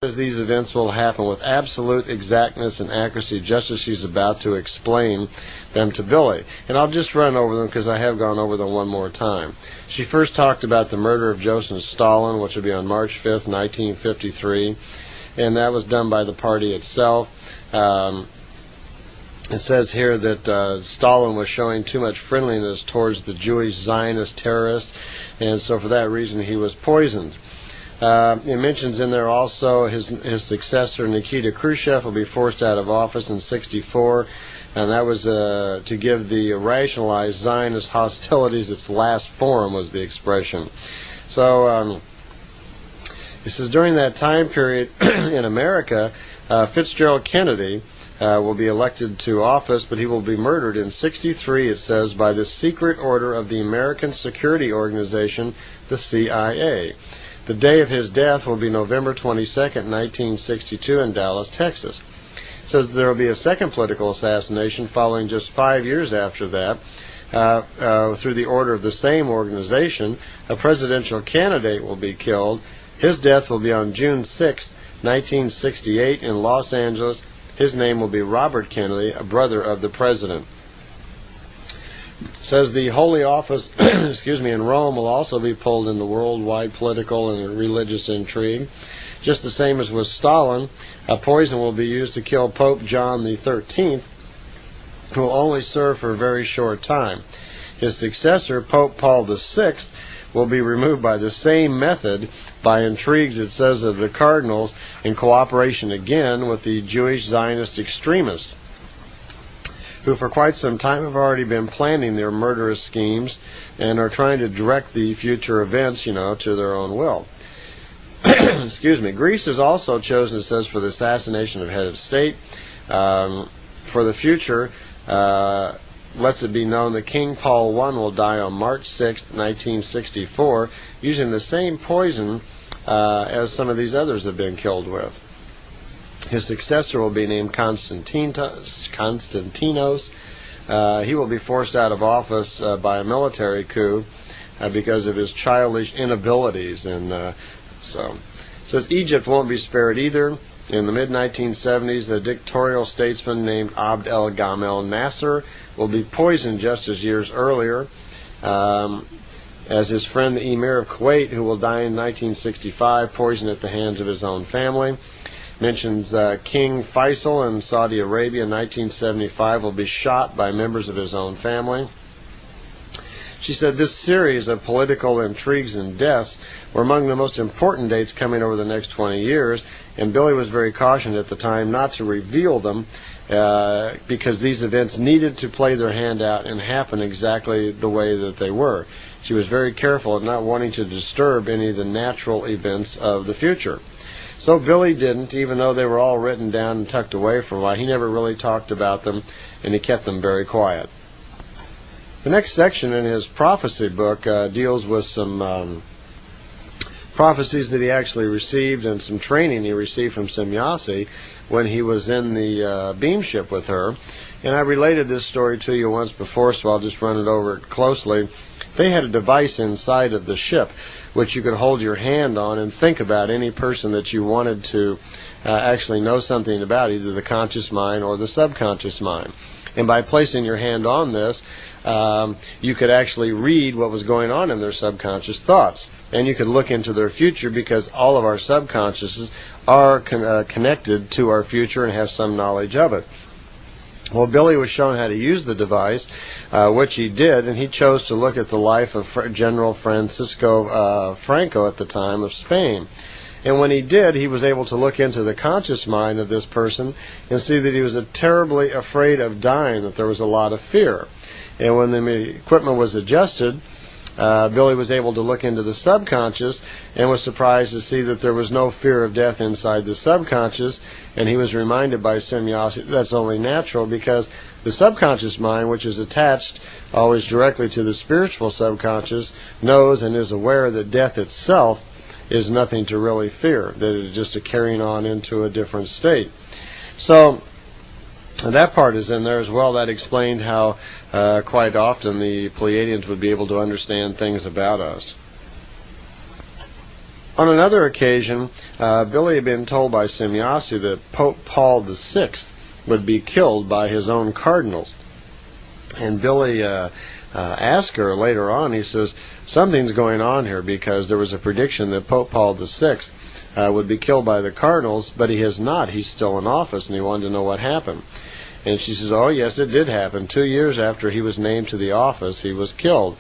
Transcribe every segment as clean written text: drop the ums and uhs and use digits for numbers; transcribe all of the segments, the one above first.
These events will happen with absolute exactness and accuracy, just as she's about to explain them to Billy. And I'll just run over them because I have gone over them one more time. She first talked about the murder of Joseph Stalin, which will be on March 5th, 1953, and that was done by the party itself. It says here that Stalin was showing too much friendliness towards the Jewish Zionist terrorists, and so for that reason he was poisoned. It mentions in there also his successor, Nikita Khrushchev, will be forced out of office in '64, and that was to give the rationalized Zionist hostilities its last form, was the expression. So it says during that time period in America, Fitzgerald Kennedy will be elected to office, but he will be murdered in '63, it says, by the secret order of the American Security Organization, the CIA. The day of his death will be November 22nd, 1962 in Dallas, Texas. It says there will be a second political assassination following just 5 years after that. Through the order of the same organization, a presidential candidate will be killed. His death will be on June 6th, 1968 in Los Angeles. His name will be Robert Kennedy, a brother of the president. Says the Holy Office in Rome will also be pulled into worldwide political and religious intrigue. Just the same as with Stalin, a poison will be used to kill Pope John XIII, who will only serve for a very short time. His successor, Pope Paul VI, will be removed by the same method, by intrigues, it says, of the cardinals, in cooperation again with the Jewish Zionist extremists, who for quite some time have already been planning their murderous schemes and are trying to direct the future events, to their own will. Excuse me. Greece is also chosen, it says, for the assassination of head of state. For the future, lets it be known that King Paul I will die on March 6, 1964, using the same poison as some of these others have been killed with. His successor will be named Constantinos. He will be forced out of office by a military coup because of his childish inabilities. And so it says Egypt won't be spared either. In the mid-1970s, a dictatorial statesman named Abd el-Gamal Nasser will be poisoned just as years earlier, as his friend the Emir of Kuwait, who will die in 1965, poisoned at the hands of his own family. Mentions King Faisal in Saudi Arabia in 1975 will be shot by members of his own family. She said this series of political intrigues and deaths were among the most important dates coming over the next 20 years, and Billy was very cautioned at the time not to reveal them because these events needed to play their hand out and happen exactly the way that they were. She was very careful at not wanting to disturb any of the natural events of the future. So Billy didn't, even though they were all written down and tucked away for a while. He never really talked about them, and he kept them very quiet. The next section in his prophecy book deals with some prophecies that he actually received and some training he received from Semyasi when he was in the beam ship with her. And I related this story to you once before, so I'll just run it over closely. They had a device inside of the ship which you could hold your hand on and think about any person that you wanted to actually know something about, either the conscious mind or the subconscious mind. And by placing your hand on this, you could actually read what was going on in their subconscious thoughts. And you could look into their future, because all of our subconsciouses are connected to our future and have some knowledge of it. Well, Billy was shown how to use the device, which he did, and he chose to look at the life of General Francisco Franco at the time of Spain. And when he did, he was able to look into the conscious mind of this person and see that he was terribly afraid of dying, that there was a lot of fear. And when the equipment was adjusted, Billy was able to look into the subconscious and was surprised to see that there was no fear of death inside the subconscious, and he was reminded by Semyasi that's only natural, because the subconscious mind, which is attached always directly to the spiritual subconscious, knows and is aware that death itself is nothing to really fear, that it is just a carrying on into a different state. So that part is in there as well. That explained how quite often the Plejadians would be able to understand things about us. On another occasion, Billy had been told by Semjase that Pope Paul VI would be killed by his own cardinals. And Billy asked her later on, he says, something's going on here, because there was a prediction that Pope Paul VI would be killed by the cardinals, but he has not. He's still in office, and he wanted to know what happened. And she says, oh, yes, it did happen. 2 years after he was named to the office, he was killed.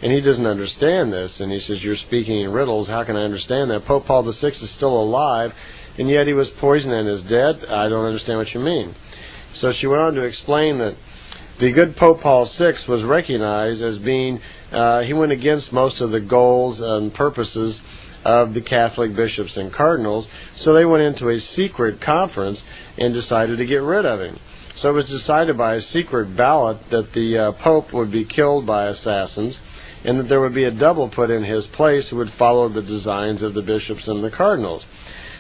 And he doesn't understand this. And he says, you're speaking in riddles. How can I understand that? Pope Paul VI is still alive, and yet he was poisoned and is dead. I don't understand what you mean. So she went on to explain that the good Pope Paul VI was recognized as being, he went against most of the goals and purposes of the Catholic bishops and cardinals, so they went into a secret conference and decided to get rid of him. So it was decided by a secret ballot that the Pope would be killed by assassins, and that there would be a double put in his place who would follow the designs of the bishops and the cardinals.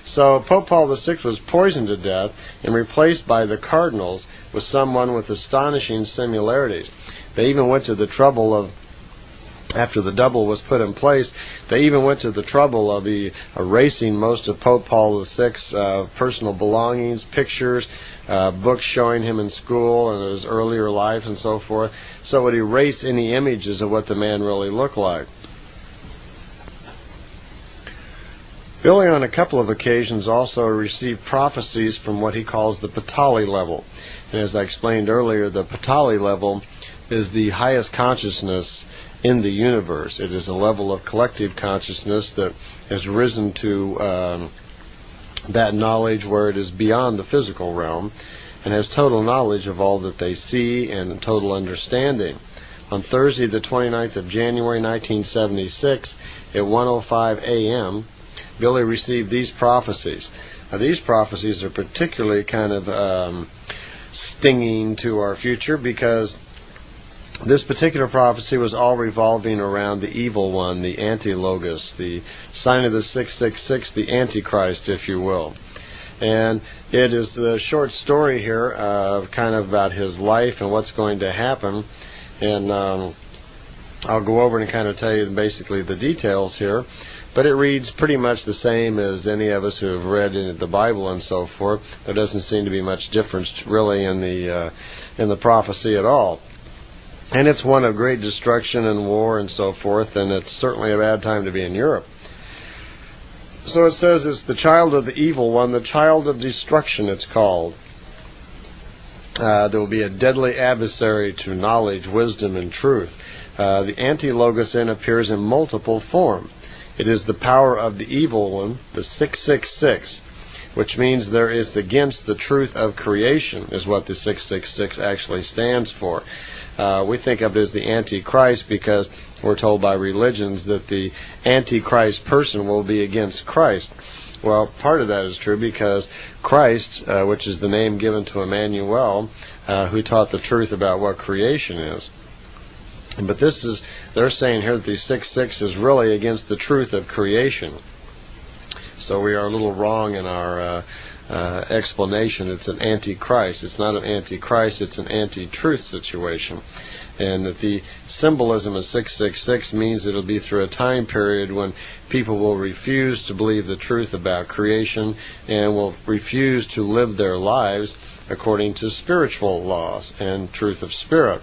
So Pope Paul VI was poisoned to death and replaced by the cardinals with someone with astonishing similarities. They even went to the trouble of, after the double was put in place, they even went to the trouble of erasing most of Pope Paul VI's personal belongings, pictures, books showing him in school and his earlier life and so forth, so it would erase any images of what the man really looked like. Billy on a couple of occasions also received prophecies from what he calls the Patali level. And as I explained earlier, the Patali level is the highest consciousness in the universe. It is a level of collective consciousness that has risen to that knowledge where it is beyond the physical realm and has total knowledge of all that they see and total understanding. On Thursday, the 29th of January, 1976, at 1:05 a.m., Billy received these prophecies. Now, these prophecies are particularly kind of stinging to our future, because this particular prophecy was all revolving around the evil one, the anti-logos, the sign of the 666, the Antichrist, if you will. And it is the short story here kind of about his life and what's going to happen. And I'll go over and kind of tell you basically the details here. But it reads pretty much the same as any of us who have read in the Bible and so forth. There doesn't seem to be much difference really in the prophecy at all. And it's one of great destruction and war and so forth, and it's certainly a bad time to be in Europe. So it says it's the child of the evil one, the child of destruction it's called. There will be a deadly adversary to knowledge, wisdom, and truth. The anti-logos then appears in multiple form. It is the power of the evil one, the 666, which means there is against the truth of creation, is what the 666 actually stands for. We think of it as the Antichrist because we're told by religions that the Antichrist person will be against Christ. Well, part of that is true because Christ, which is the name given to Emmanuel, who taught the truth about what creation is. But they're saying here that the 666 is really against the truth of creation. So we are a little wrong in our explanation. It's an antichrist. It's not an antichrist, it's an anti-truth situation. And that the symbolism of 666 means it'll be through a time period when people will refuse to believe the truth about creation and will refuse to live their lives according to spiritual laws and truth of spirit.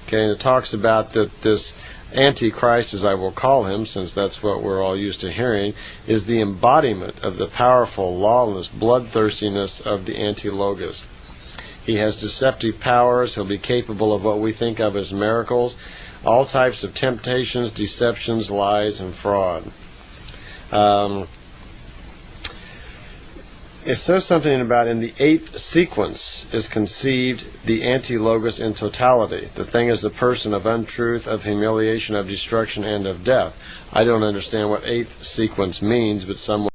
Okay, and it talks about that this Antichrist, as I will call him, since that's what we're all used to hearing, is the embodiment of the powerful, lawless, bloodthirstiness of the anti-logos. He has deceptive powers. He'll be capable of what we think of as miracles, all types of temptations, deceptions, lies, and fraud. It says something about in the 8th sequence is conceived the anti-logos in totality. The thing is the person of untruth, of humiliation, of destruction, and of death. I don't understand what 8th sequence means, but someone